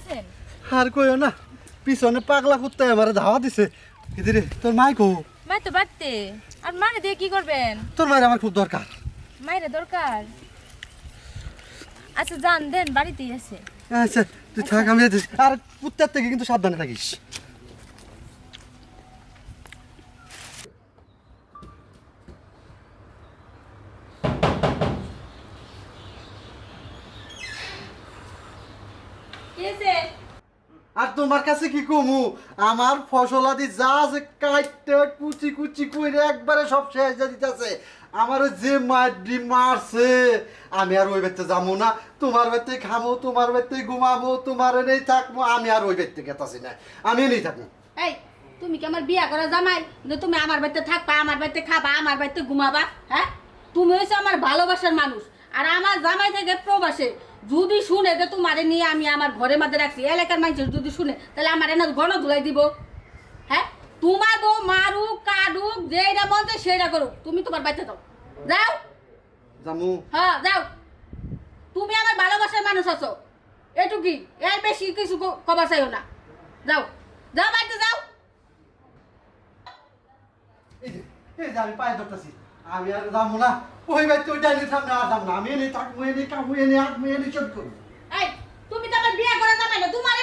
আছেন? আর কইও না, পিছনে পাগলা কুত্তায় আমার ধাওয়া দিছে। কিদিরে তোর মাই কো? মাই তো বাড়তে। আর মানে দিয়ে কি করবেন? তোর মায়ের আমার খুব দরকার। মাইরে দরকার। আচ্ছা যান দেন, বাড়িতেই আছে। আচ্ছা তুই থাক, আমি যাইতেছি। আর কুত্তার থেকে কিন্তু সাবধানে থাকিস। কি হয়েছে? আর তোমার কাছে কি কমু? আমার ফসলাদি যা আছে কাটতে কুচি কুচি কইরে একবারে সব শেষ দিয়ে দিতেছে। আমার যে মাটি মারছে, আমি আর ওই বাড়িতে যাবো না। তোমার বাড়িতে খামো, তোমার বাড়িতে ঘুমাবো, তোমার এনেই থাকবো। আমি আর ওই বাড়িতে গেতাছি না, আমি এনেই থাকবো। এই তুমি কি আমার বিয়া করা জামাই যে তুমি আমার বাড়িতে থাকবা, আমার বাড়িতে খাবা, আমার বাড়িতে ঘুমাবা? হ্যাঁ, তুমি হচ্ছে আমার ভালোবাসার মানুষ। আর আমার জামাই থেকে প্রবাসে যদি শুনে যে তোমারে নিয়ে আমি আমার ঘরের মধ্যে রাখছি, এলাকার মানুষ যদি শুনে তাহলে আমার এনে ঘন ধুলাই দিব। হ্যাঁ, তোমার বউ মারুক কাটুক যেটা মন চায় সেটা করুক, তুমি তোমার বাড়িতে যাও। যাও। জামু। হ্যাঁ যাও। তুমি আমার ভালোবাসার মানুষ আছো, এটুকুই, এর বেশি কিছু কবার চাইও না। যাও, যাও বাড়িতে যাও। এই যে আমি পায়ে ধরতেছি, আমি আর যাবো না। ওই বাড়িতে ওই ডাইনির সামনে আর যাবো না। আমি এনেই থাকবো, এনেই খাবো, এনেই আঁকবো, এনেই চোখ করবো। এই তুমি তো আমার বিয়ে করে জামাই না, তোমার